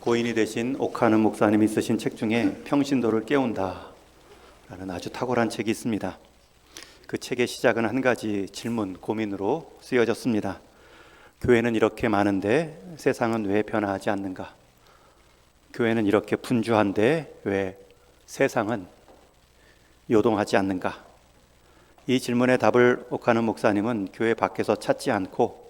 고인이 되신 옥하는 목사님이 쓰신 책 중에 평신도를 깨운다 라는 아주 탁월한 책이 있습니다. 그 책의 시작은 한 가지 질문, 고민으로 쓰여졌습니다. 교회는 이렇게 많은데 세상은 왜 변화하지 않는가? 교회는 이렇게 분주한데 왜 세상은 요동하지 않는가? 이 질문에 답을 옥하는 목사님은 교회 밖에서 찾지 않고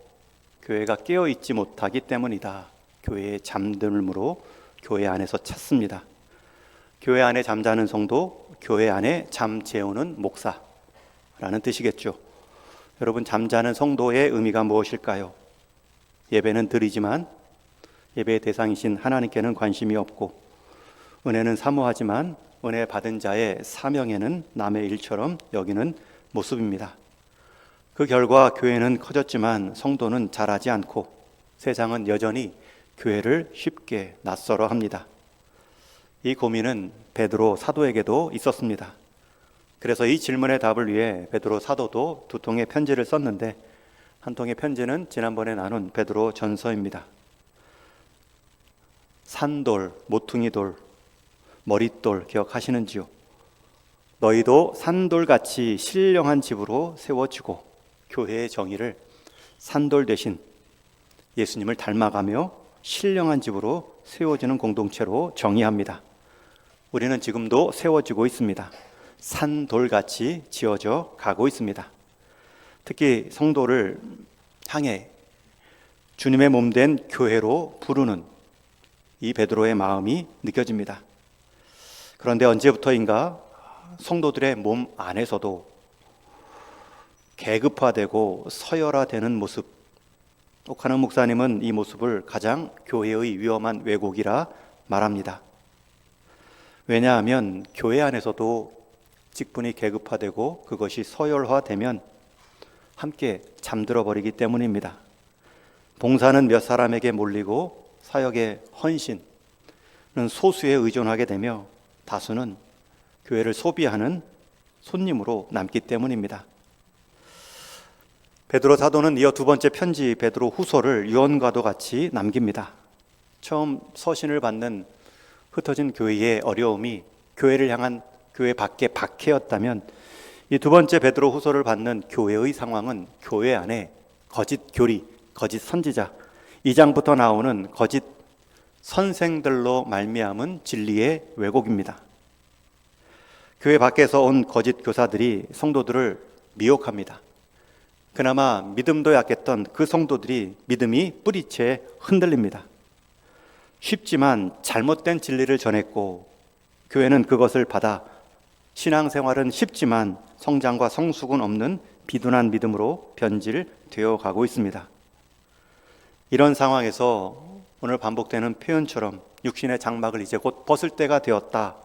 교회가 깨어있지 못하기 때문이다. 교회의 잠듦으로 교회 안에서 찾습니다. 교회 안에 잠자는 성도, 교회 안에 잠 재우는 목사라는 뜻이겠죠. 여러분, 잠자는 성도의 의미가 무엇일까요? 예배는 드리지만 예배의 대상이신 하나님께는 관심이 없고, 은혜는 사모하지만 은혜 받은 자의 사명에는 남의 일처럼 여기는 모습입니다. 그 결과 교회는 커졌지만 성도는 자라지 않고 세상은 여전히 교회를 쉽게 낯설어 합니다. 이 고민은 베드로 사도에게도 있었습니다. 그래서 이 질문의 답을 위해 베드로 사도도 두 통의 편지를 썼는데, 한 통의 편지는 지난번에 나눈 베드로 전서입니다. 산돌, 모퉁이돌, 머릿돌 기억하시는지요? 너희도 산돌같이 신령한 집으로 세워지고 교회의 정의를 산돌 대신 예수님을 닮아가며 신령한 집으로 세워지는 공동체로 정의합니다. 우리는 지금도 세워지고 있습니다. 산돌같이 지어져 가고 있습니다. 특히 성도를 향해 주님의 몸된 교회로 부르는 이 베드로의 마음이 느껴집니다. 그런데 언제부터인가 성도들의 몸 안에서도 계급화되고 서열화되는 모습, 옥하는 목사님은 이 모습을 가장 교회의 위험한 왜곡이라 말합니다. 왜냐하면 교회 안에서도 직분이 계급화되고 그것이 서열화되면 함께 잠들어 버리기 때문입니다. 봉사는 몇 사람에게 몰리고 사역의 헌신은 소수에 의존하게 되며 다수는 교회를 소비하는 손님으로 남기 때문입니다. 베드로 사도는 이어 두 번째 편지 베드로 후서를 유언과도 같이 남깁니다. 처음 서신을 받는 흩어진 교회의 어려움이 교회를 향한 교회 밖의 박해였다면, 이 두 번째 베드로 후서를 받는 교회의 상황은 교회 안에 거짓 교리, 거짓 선지자, 2장부터 나오는 거짓 선생들로 말미암은 진리의 왜곡입니다. 교회 밖에서 온 거짓 교사들이 성도들을 미혹합니다. 그나마 믿음도 약했던 그 성도들이 믿음이 뿌리채 흔들립니다. 쉽지만 잘못된 진리를 전했고 교회는 그것을 받아 신앙생활은 쉽지만 성장과 성숙은 없는 비둔한 믿음으로 변질되어 가고 있습니다. 이런 상황에서 오늘 반복되는 표현처럼 육신의 장막을 이제 곧 벗을 때가 되었다,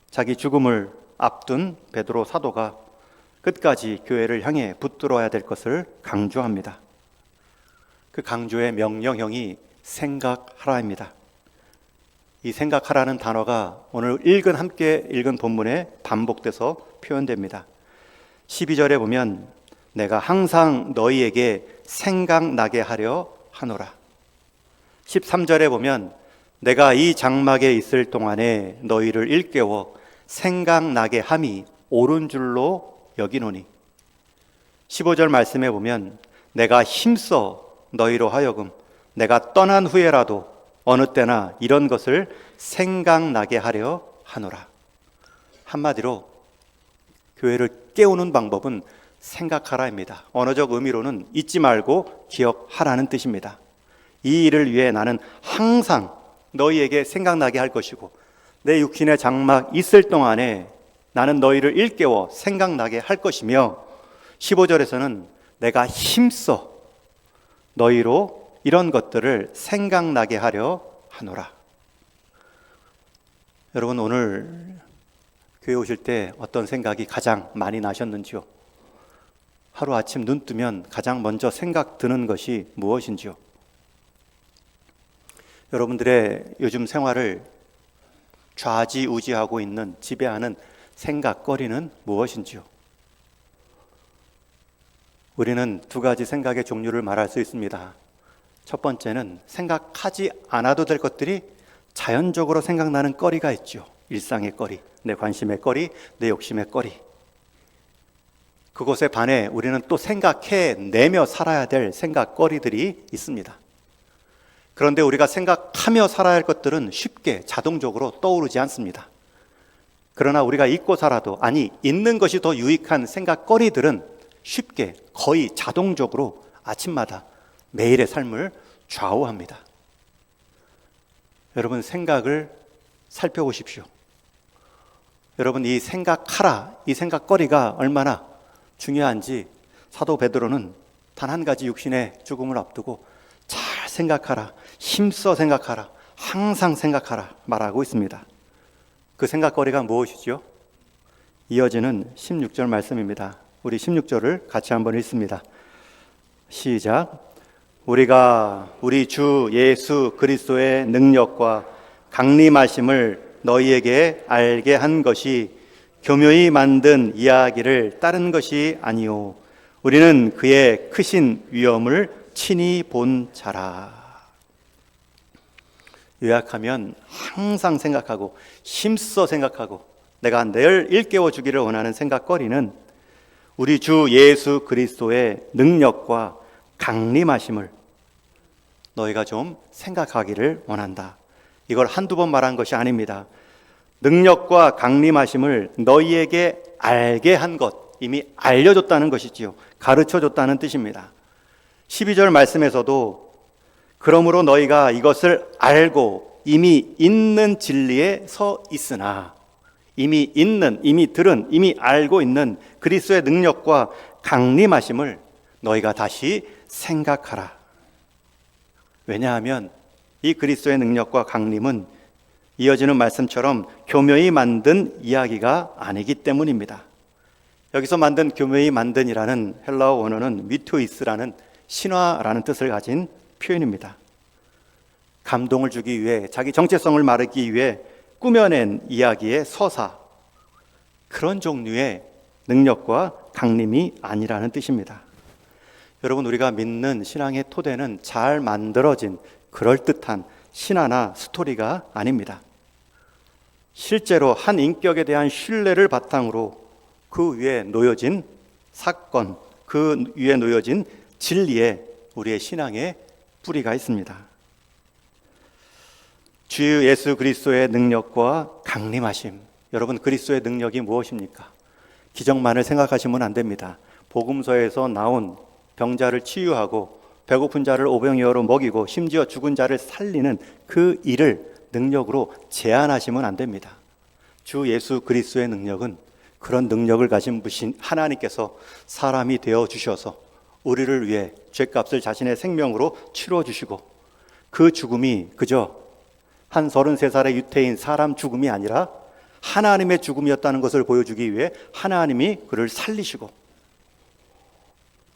자기 죽음을 앞둔 베드로 사도가 끝까지 교회를 향해 붙들어야 될 것을 강조합니다. 그 강조의 명령형이 생각하라입니다. 이 생각하라는 단어가 오늘 함께 읽은 본문에 반복돼서 표현됩니다. 12절에 보면 내가 항상 너희에게 생각나게 하려 하노라. 13절에 보면 내가 이 장막에 있을 동안에 너희를 일깨워 생각나게 함이 옳은 줄로 여기노니. 15절 말씀에 보면 내가 힘써 너희로 하여금 내가 떠난 후에라도 어느 때나 이런 것을 생각나게 하려 하노라. 한마디로 교회를 깨우는 방법은 생각하라입니다. 언어적 의미로는 잊지 말고 기억하라는 뜻입니다. 이 일을 위해 나는 항상 너희에게 생각나게 할 것이고 내 육신의 장막 있을 동안에 나는 너희를 일깨워 생각나게 할 것이며, 15절에서는 내가 힘써 너희로 이런 것들을 생각나게 하려 하노라. 여러분, 오늘 교회 오실 때 어떤 생각이 가장 많이 나셨는지요? 하루아침 눈 뜨면 가장 먼저 생각 드는 것이 무엇인지요? 여러분들의 요즘 생활을 좌지우지하고 있는, 지배하는 생각거리는 무엇인지요? 우리는 두 가지 생각의 종류를 말할 수 있습니다. 첫 번째는 생각하지 않아도 될 것들이 자연적으로 생각나는 거리가 있죠. 일상의 거리, 내 관심의 거리, 내 욕심의 거리. 그것에 반해 우리는 또 생각해내며 살아야 될 생각거리들이 있습니다. 그런데 우리가 생각하며 살아야 할 것들은 쉽게 자동적으로 떠오르지 않습니다. 그러나 우리가 잊고 살아도, 아니 있는 것이 더 유익한 생각거리들은 쉽게 거의 자동적으로 아침마다 매일의 삶을 좌우합니다. 여러분, 생각을 살펴보십시오. 여러분, 이 생각하라, 이 생각거리가 얼마나 중요한지 사도 베드로는 단 한 가지 육신의 죽음을 앞두고 잘 생각하라, 힘써 생각하라, 항상 생각하라 말하고 있습니다. 그 생각거리가 무엇이죠? 이어지는 16절 말씀입니다. 우리 16절을 같이 한번 읽습니다. 시작. 우리가 우리 주 예수 그리스도의 능력과 강림하심을 너희에게 알게 한 것이 교묘히 만든 이야기를 따른 것이 아니오. 우리는 그의 크신 위엄을 친히 본 자라. 요약하면 항상 생각하고 힘써 생각하고 내가 늘 일깨워 주기를 원하는 생각거리는 우리 주 예수 그리스도의 능력과 강림하심을 너희가 좀 생각하기를 원한다. 이걸 한두 번 말한 것이 아닙니다. 능력과 강림하심을 너희에게 알게 한 것, 이미 알려줬다는 것이지요. 가르쳐줬다는 뜻입니다. 12절 말씀에서도 그러므로 너희가 이것을 알고 이미 있는 진리에 서 있으나, 이미 있는, 이미 들은, 이미 알고 있는 그리스도의 능력과 강림하심을 너희가 다시 생각하라. 왜냐하면 이 그리스도의 능력과 강림은 이어지는 말씀처럼 교묘히 만든 이야기가 아니기 때문입니다. 여기서 만든 교묘히 만든이라는 헬라어 원어는 미토이스라는 신화라는 뜻을 가진 표현입니다. 감동을 주기 위해, 자기 정체성을 말하기 위해 꾸며낸 이야기의 서사, 그런 종류의 능력과 강림이 아니라는 뜻입니다. 여러분, 우리가 믿는 신앙의 토대는 잘 만들어진 그럴듯한 신화나 스토리가 아닙니다. 실제로 한 인격에 대한 신뢰를 바탕으로 그 위에 놓여진 사건, 그 위에 놓여진 진리에 우리의 신앙의 뿌리가 있습니다. 주 예수 그리스도의 능력과 강림하심. 여러분, 그리스도의 능력이 무엇입니까? 기적만을 생각하시면 안 됩니다. 복음서에서 나온 병자를 치유하고 배고픈 자를 오병이어로 먹이고 심지어 죽은 자를 살리는 그 일을 능력으로 제한하시면 안 됩니다. 주 예수 그리스도의 능력은 그런 능력을 가진 분신 하나님께서 사람이 되어 주셔서 우리를 위해 죄값을 자신의 생명으로 치러 주시고, 그 죽음이 그저 한 33살의 유태인 사람 죽음이 아니라 하나님의 죽음이었다는 것을 보여주기 위해 하나님이 그를 살리시고,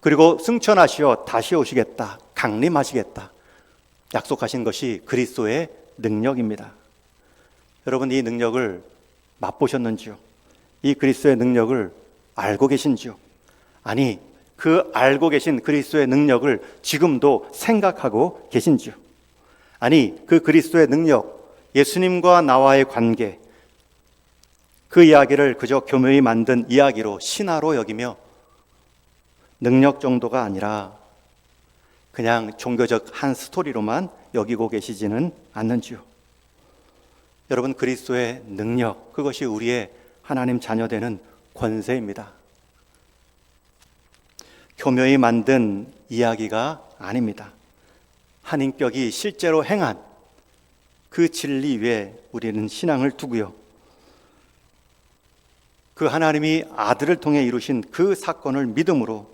그리고 승천하시어 다시 오시겠다, 강림하시겠다 약속하신 것이 그리스도의 능력입니다. 여러분, 이 능력을 맛보셨는지요? 이 그리스도의 능력을 알고 계신지요? 아니, 그 알고 계신 그리스도의 능력을 지금도 생각하고 계신지요? 아니, 그 그리스도의 능력, 예수님과 나와의 관계, 그 이야기를 그저 교묘히 만든 이야기로, 신화로 여기며 능력 정도가 아니라 그냥 종교적 한 스토리로만 여기고 계시지는 않는지요? 여러분, 그리스도의 능력, 그것이 우리의 하나님 자녀되는 권세입니다. 교묘히 만든 이야기가 아닙니다. 한 인격이 실제로 행한 그 진리 위에 우리는 신앙을 두고요, 그 하나님이 아들을 통해 이루신 그 사건을 믿음으로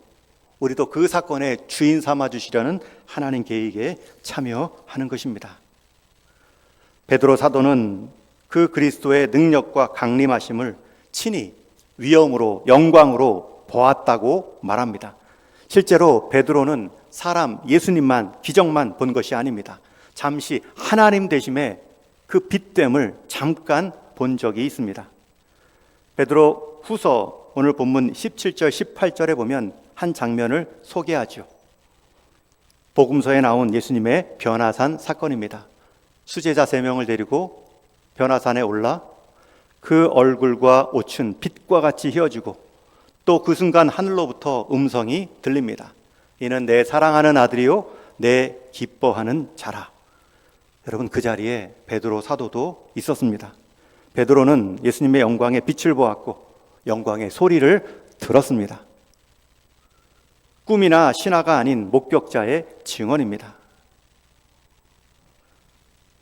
우리도 그 사건의 주인 삼아 주시려는 하나님 계획에 참여하는 것입니다. 베드로 사도는 그 그리스도의 능력과 강림하심을 친히 위엄으로, 영광으로 보았다고 말합니다. 실제로 베드로는 사람, 예수님만, 기적만 본 것이 아닙니다. 잠시 하나님 되심의 그 빛됨을 잠깐 본 적이 있습니다. 베드로 후서 오늘 본문 17절, 18절에 보면 한 장면을 소개하죠. 복음서에 나온 예수님의 변화산 사건입니다. 수제자 3명을 데리고 변화산에 올라 그 얼굴과 옷은 빛과 같이 휘어지고 또 그 순간 하늘로부터 음성이 들립니다. 이는 내 사랑하는 아들이요 내 기뻐하는 자라. 여러분, 그 자리에 베드로 사도도 있었습니다. 베드로는 예수님의 영광의 빛을 보았고 영광의 소리를 들었습니다. 꿈이나 신화가 아닌 목격자의 증언입니다.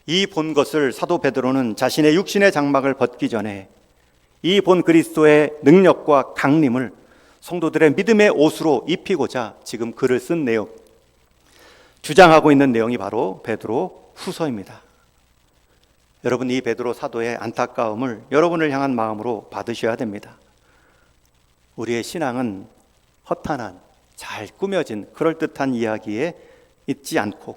이 본 것을 사도 베드로는 자신의 육신의 장막을 벗기 전에 이 본 그리스도의 능력과 강림을 성도들의 믿음의 옷으로 입히고자 지금 글을 쓴 내용, 주장하고 있는 내용이 바로 베드로 후서입니다. 여러분, 이 베드로 사도의 안타까움을 여러분을 향한 마음으로 받으셔야 됩니다. 우리의 신앙은 허탄한, 잘 꾸며진 그럴듯한 이야기에 있지 않고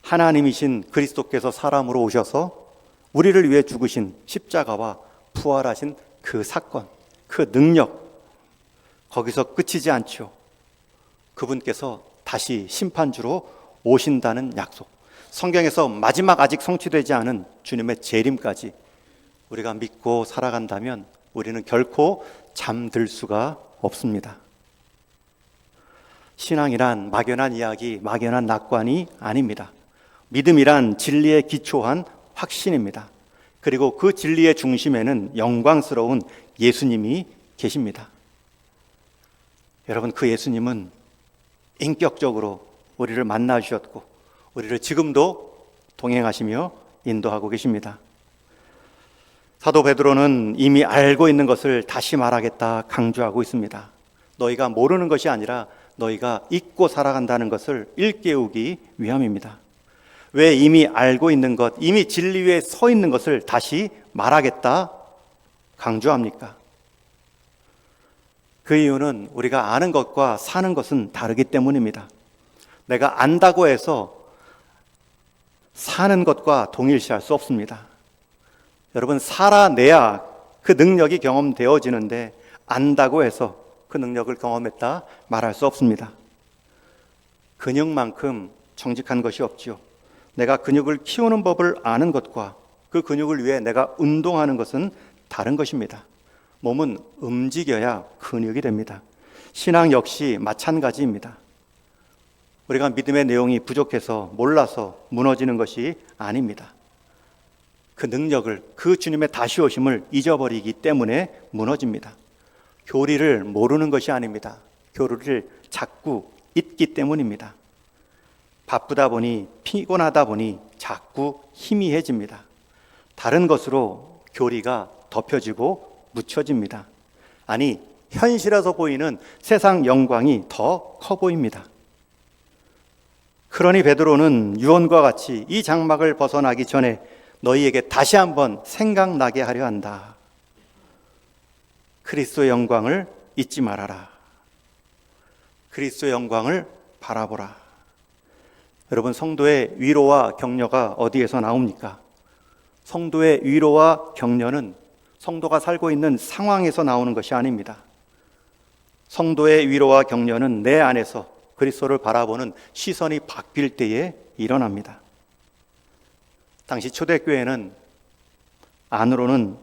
하나님이신 그리스도께서 사람으로 오셔서 우리를 위해 죽으신 십자가와 부활하신 그 사건, 그 능력, 거기서 끝이지 않죠. 그분께서 다시 심판주로 오신다는 약속, 성경에서 마지막 아직 성취되지 않은 주님의 재림까지 우리가 믿고 살아간다면 우리는 결코 잠들 수가 없습니다. 신앙이란 막연한 이야기, 막연한 낙관이 아닙니다. 믿음이란 진리에 기초한 확신입니다. 그리고 그 진리의 중심에는 영광스러운 예수님이 계십니다. 여러분, 그 예수님은 인격적으로 우리를 만나 주셨고 우리를 지금도 동행하시며 인도하고 계십니다. 사도 베드로는 이미 알고 있는 것을 다시 말하겠다 강조하고 있습니다. 너희가 모르는 것이 아니라 너희가 잊고 살아간다는 것을 일깨우기 위함입니다. 왜 이미 알고 있는 것, 이미 진리 위에 서 있는 것을 다시 말하겠다 강조합니까? 그 이유는 우리가 아는 것과 사는 것은 다르기 때문입니다. 내가 안다고 해서 사는 것과 동일시할 수 없습니다. 여러분, 살아내야 그 능력이 경험되어지는데 안다고 해서 그 능력을 경험했다 말할 수 없습니다. 근육만큼 정직한 것이 없지요. 내가 근육을 키우는 법을 아는 것과 그 근육을 위해 내가 운동하는 것은 다른 것입니다. 몸은 움직여야 근육이 됩니다. 신앙 역시 마찬가지입니다. 우리가 믿음의 내용이 부족해서 몰라서 무너지는 것이 아닙니다. 그 능력을, 그 주님의 다시 오심을 잊어버리기 때문에 무너집니다. 교리를 모르는 것이 아닙니다. 교리를 자꾸 잊기 때문입니다. 바쁘다 보니, 피곤하다 보니 자꾸 희미해집니다. 다른 것으로 교리가 덮여지고 묻혀집니다. 아니, 현실에서 보이는 세상 영광이 더 커 보입니다. 그러니 베드로는 유언과 같이 이 장막을 벗어나기 전에 너희에게 다시 한번 생각나게 하려 한다. 그리스도의 영광을 잊지 말아라. 그리스도의 영광을 바라보라. 여러분, 성도의 위로와 격려가 어디에서 나옵니까? 성도의 위로와 격려는 성도가 살고 있는 상황에서 나오는 것이 아닙니다. 성도의 위로와 격려는 내 안에서 그리스도를 바라보는 시선이 바뀔 때에 일어납니다. 당시 초대교회는 안으로는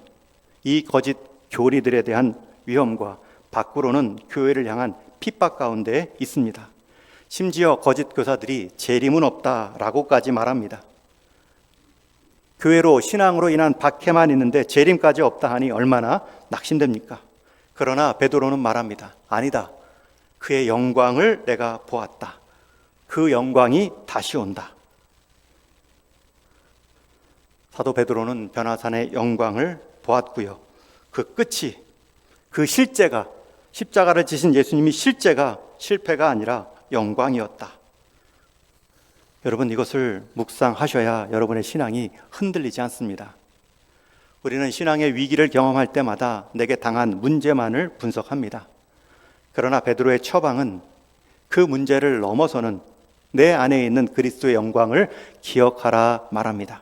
이 거짓 교리들에 대한 위험과 밖으로는 교회를 향한 핍박 가운데 있습니다. 심지어 거짓 교사들이 재림은 없다라고까지 말합니다. 교회로 신앙으로 인한 박해만 있는데 재림까지 없다 하니 얼마나 낙심됩니까? 그러나 베드로는 말합니다. 아니다. 그의 영광을 내가 보았다. 그 영광이 다시 온다. 사도 베드로는 변화산의 영광을 보았고요. 그 끝이, 그 실제가, 십자가를 지신 예수님이 실제가 실패가 아니라 영광이었다. 여러분, 이것을 묵상하셔야 여러분의 신앙이 흔들리지 않습니다. 우리는 신앙의 위기를 경험할 때마다 내게 당한 문제만을 분석합니다. 그러나 베드로의 처방은 그 문제를 넘어서는 내 안에 있는 그리스도의 영광을 기억하라 말합니다.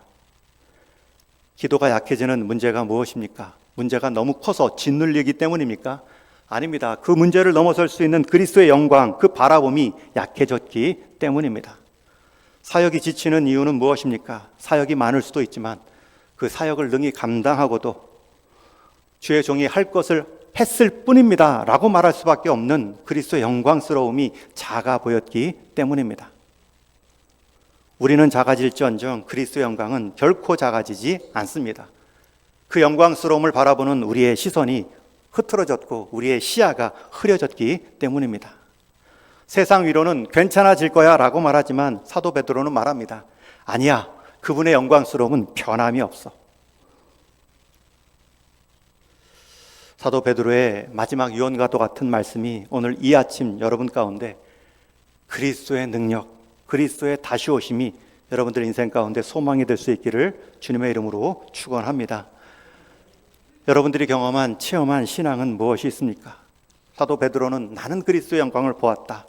기도가 약해지는 문제가 무엇입니까? 문제가 너무 커서 짓눌리기 때문입니까? 아닙니다. 그 문제를 넘어설 수 있는 그리스도의 영광, 그 바라봄이 약해졌기 때문입니다. 사역이 지치는 이유는 무엇입니까? 사역이 많을 수도 있지만 그 사역을 능히 감당하고도 주의 종이 할 것을 했을 뿐입니다 라고 말할 수밖에 없는 그리스도의 영광스러움이 작아 보였기 때문입니다. 우리는 작아질지언정 그리스도의 영광은 결코 작아지지 않습니다. 그 영광스러움을 바라보는 우리의 시선이 흐트러졌고 우리의 시야가 흐려졌기 때문입니다. 세상 위로는 괜찮아질 거야 라고 말하지만 사도 베드로는 말합니다. 아니야, 그분의 영광스러움은 변함이 없어. 사도 베드로의 마지막 유언과도 같은 말씀이 오늘 이 아침 여러분 가운데 그리스도의 능력, 그리스도의 다시 오심이 여러분들 인생 가운데 소망이 될 수 있기를 주님의 이름으로 축원합니다. 여러분들이 경험한 체험한 신앙은 무엇이 있습니까? 사도 베드로는 나는 그리스도의 영광을 보았다.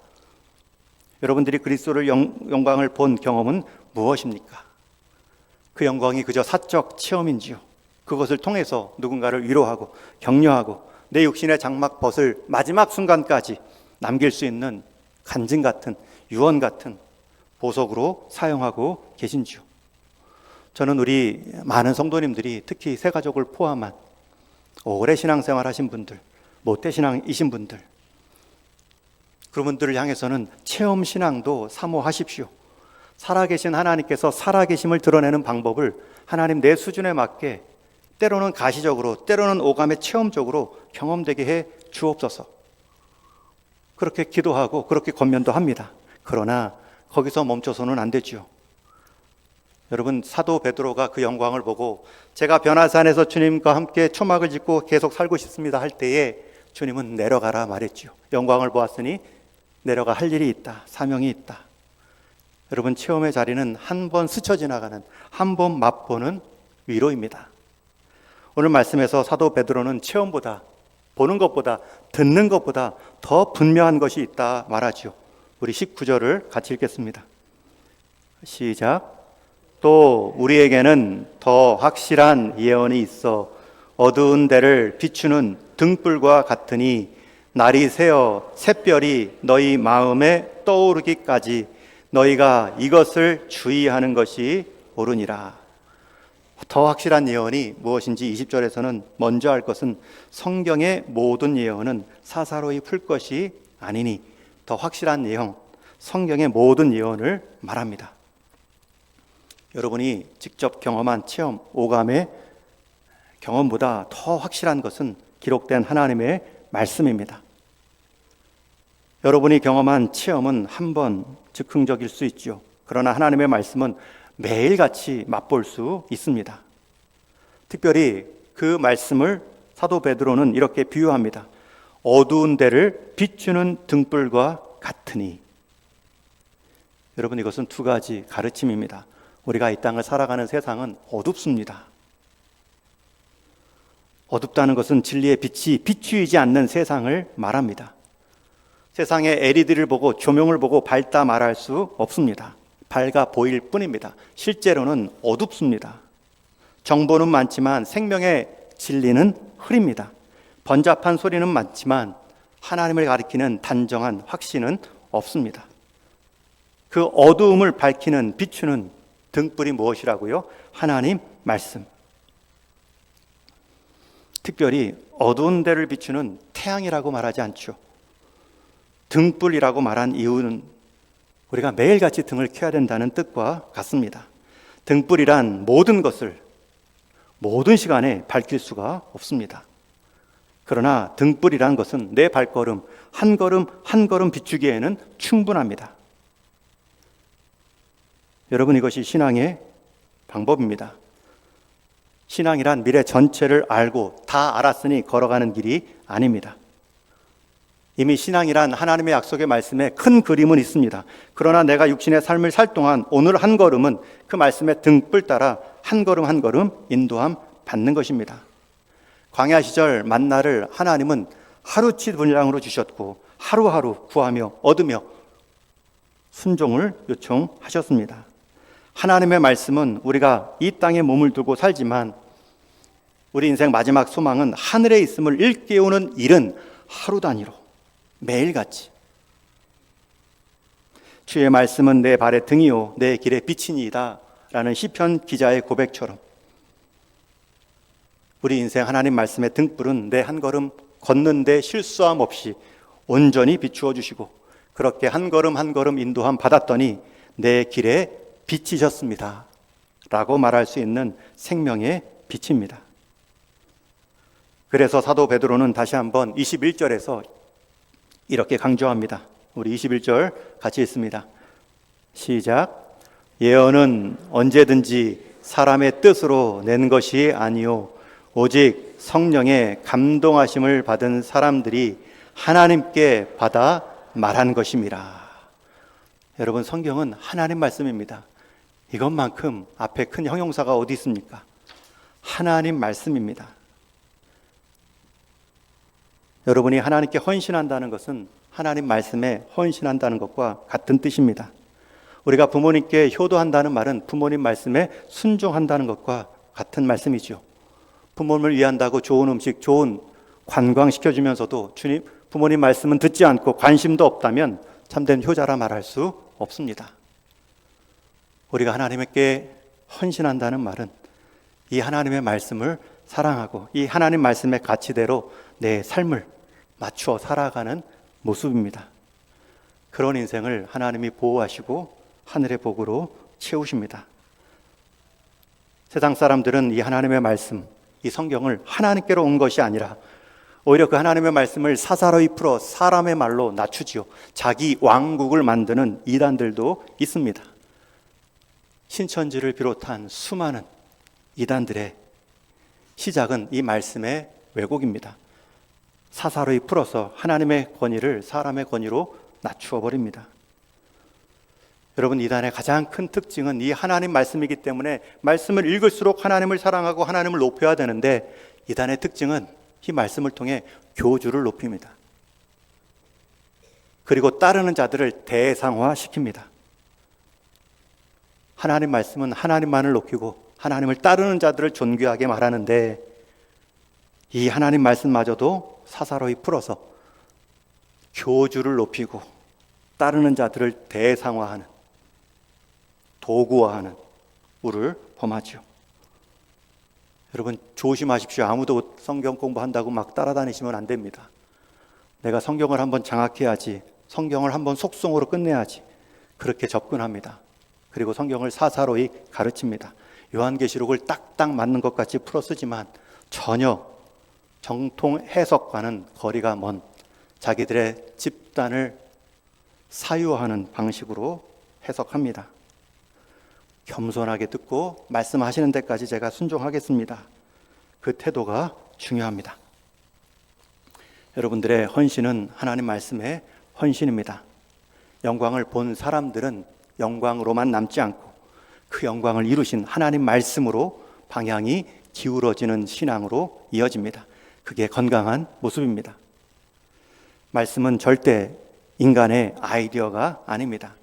여러분들이 그리스도의 영광을 본 경험은 무엇입니까? 그 영광이 그저 사적 체험인지요? 그것을 통해서 누군가를 위로하고 격려하고 내 육신의 장막 벗을 마지막 순간까지 남길 수 있는 간증 같은 유언 같은 보석으로 사용하고 계신지요? 저는 우리 많은 성도님들이 특히 새 가족을 포함한 오래 신앙생활 하신 분들, 모태 신앙이신 분들, 그런 분들을 향해서는 체험 신앙도 사모하십시오. 살아계신 하나님께서 살아계심을 드러내는 방법을 하나님 내 수준에 맞게 때로는 가시적으로, 때로는 오감의 체험적으로 경험되게 해 주옵소서. 그렇게 기도하고 그렇게 권면도 합니다. 그러나 거기서 멈춰서는 안 되지요. 여러분, 사도 베드로가 그 영광을 보고 제가 변화산에서 주님과 함께 초막을 짓고 계속 살고 싶습니다 할 때에 주님은 내려가라 말했지요. 영광을 보았으니 내려가 할 일이 있다, 사명이 있다. 여러분, 체험의 자리는 한 번 스쳐 지나가는, 한 번 맛보는 위로입니다. 오늘 말씀에서 사도 베드로는 체험보다, 보는 것보다, 듣는 것보다 더 분명한 것이 있다 말하지요. 우리 19절을 같이 읽겠습니다. 시작. 또 우리에게는 더 확실한 예언이 있어 어두운 데를 비추는 등불과 같으니 날이 새어 샛별이 너희 마음에 떠오르기까지 너희가 이것을 주의하는 것이 옳으니라. 더 확실한 예언이 무엇인지 20절에서는 먼저 할 것은 성경의 모든 예언은 사사로이 풀 것이 아니니, 더 확실한 예언, 성경의 모든 예언을 말합니다. 여러분이 직접 경험한 체험, 오감의 경험보다 더 확실한 것은 기록된 하나님의 말씀입니다. 여러분이 경험한 체험은 한 번 즉흥적일 수 있죠. 그러나 하나님의 말씀은 매일같이 맛볼 수 있습니다. 특별히 그 말씀을 사도 베드로는 이렇게 비유합니다. 어두운 데를 비추는 등불과 같으니. 여러분, 이것은 두 가지 가르침입니다. 우리가 이 땅을 살아가는 세상은 어둡습니다. 어둡다는 것은 진리의 빛이 비추이지 않는 세상을 말합니다. 세상의 LED를 보고 조명을 보고 밝다 말할 수 없습니다. 밝아 보일 뿐입니다. 실제로는 어둡습니다. 정보는 많지만 생명의 진리는 흐립니다. 번잡한 소리는 많지만 하나님을 가리키는 단정한 확신은 없습니다. 그 어두움을 밝히는 비추는 등불이 무엇이라고요? 하나님 말씀. 특별히 어두운 데를 비추는 태양이라고 말하지 않죠. 등불이라고 말한 이유는 우리가 매일같이 등을 켜야 된다는 뜻과 같습니다. 등불이란 모든 것을 모든 시간에 밝힐 수가 없습니다. 그러나 등불이란 것은 내 발걸음 한 걸음 한 걸음 비추기에는 충분합니다. 여러분, 이것이 신앙의 방법입니다. 신앙이란 미래 전체를 알고 다 알았으니 걸어가는 길이 아닙니다. 이미 신앙이란 하나님의 약속의 말씀에 큰 그림은 있습니다. 그러나 내가 육신의 삶을 살 동안 오늘 한 걸음은 그 말씀의 등불 따라 한 걸음 한 걸음 인도함 받는 것입니다. 광야 시절 만나를 하나님은 하루치 분량으로 주셨고 하루하루 구하며 얻으며 순종을 요청하셨습니다. 하나님의 말씀은 우리가 이 땅에 몸을 두고 살지만 우리 인생 마지막 소망은 하늘에 있음을 일깨우는 일은 하루 단위로 매일같이 주의 말씀은 내 발의 등이요 내 길의 빛이니이다 라는 시편 기자의 고백처럼 우리 인생 하나님 말씀의 등불은 내 한 걸음 걷는데 실수함 없이 온전히 비추어 주시고 그렇게 한 걸음 한 걸음 인도함 받았더니 내 길에 빛이셨습니다 라고 말할 수 있는 생명의 빛입니다. 그래서 사도 베드로는 다시 한번 21절에서 이렇게 강조합니다. 우리 21절 같이 읽습니다. 시작. 예언은 언제든지 사람의 뜻으로 낸 것이 아니요 오직 성령의 감동하심을 받은 사람들이 하나님께 받아 말한 것입니다. 여러분, 성경은 하나님 말씀입니다. 이것만큼 앞에 큰 형용사가 어디 있습니까? 하나님 말씀입니다. 여러분이 하나님께 헌신한다는 것은 하나님 말씀에 헌신한다는 것과 같은 뜻입니다. 우리가 부모님께 효도한다는 말은 부모님 말씀에 순종한다는 것과 같은 말씀이죠. 부모님을 위한다고 좋은 음식, 좋은 관광시켜주면서도 주님, 부모님 말씀은 듣지 않고 관심도 없다면 참된 효자라 말할 수 없습니다. 우리가 하나님께 헌신한다는 말은 이 하나님의 말씀을 사랑하고 이 하나님 말씀의 가치대로 내 삶을 맞추어 살아가는 모습입니다. 그런 인생을 하나님이 보호하시고 하늘의 복으로 채우십니다. 세상 사람들은 이 하나님의 말씀, 이 성경을 하나님께로 온 것이 아니라 오히려 그 하나님의 말씀을 사사로이 풀어 사람의 말로 낮추지요. 자기 왕국을 만드는 이단들도 있습니다. 신천지를 비롯한 수많은 이단들의 시작은 이 말씀의 왜곡입니다. 사사로이 풀어서 하나님의 권위를 사람의 권위로 낮추어 버립니다. 여러분, 이단의 가장 큰 특징은 이 하나님 말씀이기 때문에 말씀을 읽을수록 하나님을 사랑하고 하나님을 높여야 되는데 이단의 특징은 이 말씀을 통해 교주를 높입니다. 그리고 따르는 자들을 대상화시킵니다. 하나님 말씀은 하나님만을 높이고 하나님을 따르는 자들을 존귀하게 말하는데 이 하나님 말씀마저도 사사로이 풀어서 교주를 높이고 따르는 자들을 대상화하는, 도구화하는 우를 범하죠. 여러분, 조심하십시오. 아무도 성경 공부한다고 막 따라다니시면 안 됩니다. 내가 성경을 한번 장악해야지, 성경을 한번 속성으로 끝내야지, 그렇게 접근합니다. 그리고 성경을 사사로이 가르칩니다. 요한계시록을 딱딱 맞는 것 같이 풀어 쓰지만 전혀 정통 해석과는 거리가 먼 자기들의 집단을 사유하는 방식으로 해석합니다. 겸손하게 듣고 말씀하시는 데까지 제가 순종하겠습니다. 그 태도가 중요합니다. 여러분들의 헌신은 하나님 말씀의 헌신입니다. 영광을 본 사람들은 영광으로만 남지 않고 그 영광을 이루신 하나님 말씀으로 방향이 기울어지는 신앙으로 이어집니다. 그게 건강한 모습입니다. 말씀은 절대 인간의 아이디어가 아닙니다.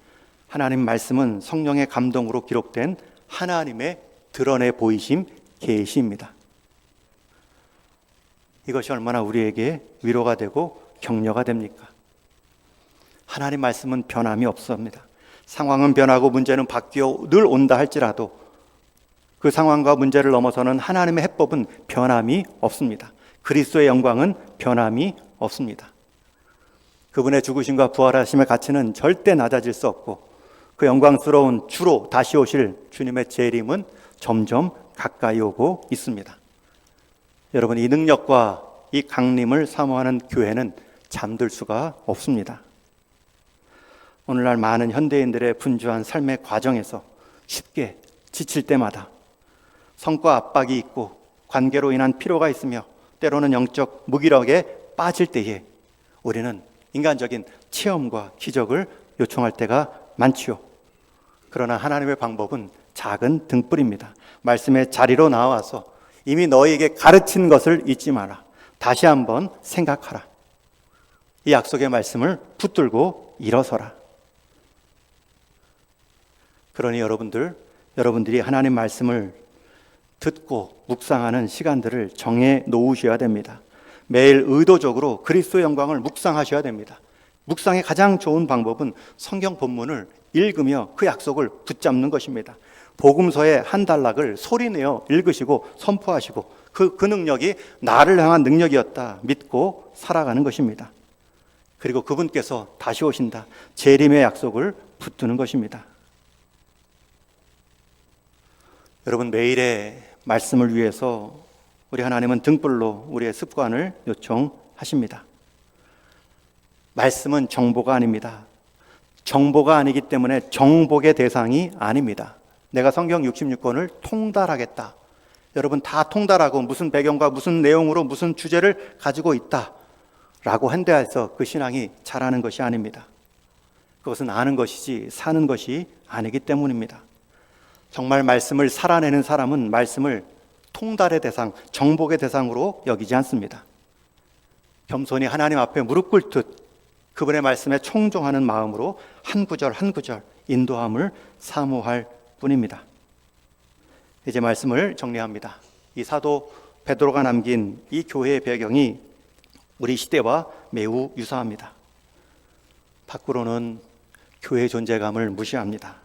하나님 말씀은 성령의 감동으로 기록된 하나님의 드러내 보이심 계시입니다. 이것이 얼마나 우리에게 위로가 되고 격려가 됩니까? 하나님 말씀은 변함이 없습니다. 상황은 변하고 문제는 바뀌어 늘 온다 할지라도 그 상황과 문제를 넘어서는 하나님의 해법은 변함이 없습니다. 그리스도의 영광은 변함이 없습니다. 그분의 죽으심과 부활하심의 가치는 절대 낮아질 수 없고 그 영광스러운 주로 다시 오실 주님의 재림은 점점 가까이 오고 있습니다. 여러분, 이 능력과 이 강림을 사모하는 교회는 잠들 수가 없습니다. 오늘날 많은 현대인들의 분주한 삶의 과정에서 쉽게 지칠 때마다 성과 압박이 있고 관계로 인한 피로가 있으며 때로는 영적 무기력에 빠질 때에 우리는 인간적인 체험과 기적을 요청할 때가 많지요. 그러나 하나님의 방법은 작은 등불입니다. 말씀의 자리로 나와서 이미 너희에게 가르친 것을 잊지 마라. 다시 한번 생각하라. 이 약속의 말씀을 붙들고 일어서라. 그러니 여러분들이 하나님 말씀을 듣고 묵상하는 시간들을 정해 놓으셔야 됩니다. 매일 의도적으로 그리스도의 영광을 묵상하셔야 됩니다. 묵상의 가장 좋은 방법은 성경 본문을 읽으며 그 약속을 붙잡는 것입니다. 복음서의 한 단락을 소리내어 읽으시고 선포하시고 그 능력이 나를 향한 능력이었다 믿고 살아가는 것입니다. 그리고 그분께서 다시 오신다. 재림의 약속을 붙드는 것입니다. 여러분, 매일의 말씀을 위해서 우리 하나님은 등불로 우리의 습관을 요청하십니다. 말씀은 정보가 아닙니다. 정보가 아니기 때문에 정복의 대상이 아닙니다. 내가 성경 66권을 통달하겠다. 여러분, 다 통달하고 무슨 배경과 무슨 내용으로 무슨 주제를 가지고 있다 라고 한데해서 그 신앙이 자라는 것이 아닙니다. 그것은 아는 것이지 사는 것이 아니기 때문입니다. 정말 말씀을 살아내는 사람은 말씀을 통달의 대상, 정복의 대상으로 여기지 않습니다. 겸손히 하나님 앞에 무릎 꿇듯 그분의 말씀에 청종하는 마음으로 한 구절 한 구절 인도함을 사모할 뿐입니다. 이제 말씀을 정리합니다. 이 사도 베드로가 남긴 이 교회의 배경이 우리 시대와 매우 유사합니다. 밖으로는 교회의 존재감을 무시합니다.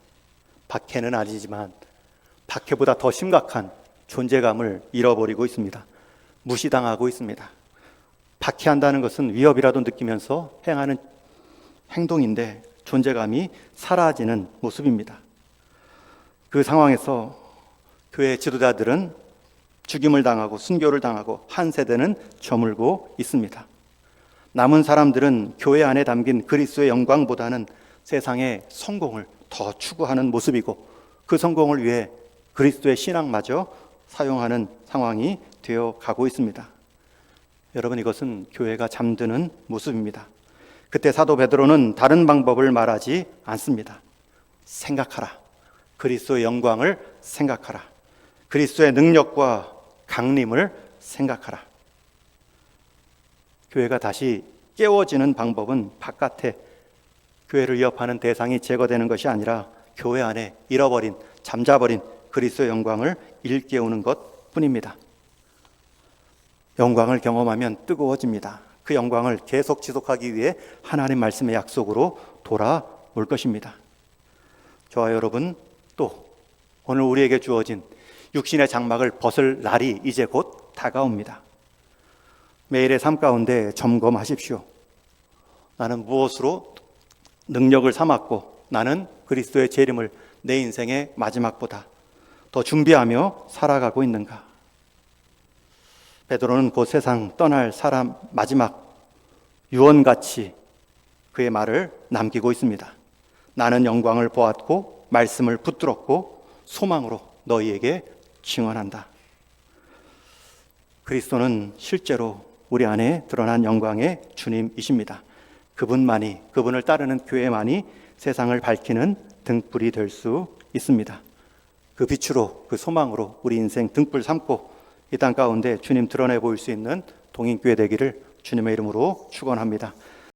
박해는 아니지만 박해보다 더 심각한 존재감을 잃어버리고 있습니다. 무시당하고 있습니다. 박해한다는 것은 위협이라도 느끼면서 행하는 행동인데 존재감이 사라지는 모습입니다. 그 상황에서 교회 지도자들은 죽임을 당하고 순교를 당하고 한 세대는 저물고 있습니다. 남은 사람들은 교회 안에 담긴 그리스도의 영광보다는 세상의 성공을 더 추구하는 모습이고 그 성공을 위해 그리스도의 신앙마저 사용하는 상황이 되어 가고 있습니다. 여러분, 이것은 교회가 잠드는 모습입니다. 그때 사도 베드로는 다른 방법을 말하지 않습니다. 생각하라. 그리스도의 영광을 생각하라. 그리스도의 능력과 강림을 생각하라. 교회가 다시 깨워지는 방법은 바깥에 교회를 위협하는 대상이 제거되는 것이 아니라 교회 안에 잃어버린, 잠자버린 그리스도의 영광을 일깨우는 것 뿐입니다. 영광을 경험하면 뜨거워집니다. 그 영광을 계속 지속하기 위해 하나님 말씀의 약속으로 돌아올 것입니다. 저와 여러분, 또 오늘 우리에게 주어진 육신의 장막을 벗을 날이 이제 곧 다가옵니다. 매일의 삶 가운데 점검하십시오. 나는 무엇으로 능력을 삼았고 나는 그리스도의 재림을 내 인생의 마지막보다 더 준비하며 살아가고 있는가? 베드로는 곧 세상 떠날 사람 마지막 유언같이 그의 말을 남기고 있습니다. 나는 영광을 보았고 말씀을 붙들었고 소망으로 너희에게 증언한다. 그리스도는 실제로 우리 안에 드러난 영광의 주님이십니다. 그분만이, 그분을 따르는 교회만이 세상을 밝히는 등불이 될 수 있습니다. 그 빛으로, 그 소망으로 우리 인생 등불 삼고 이 땅 가운데 주님 드러내 보일 수 있는 동인교회 되기를 주님의 이름으로 축원합니다.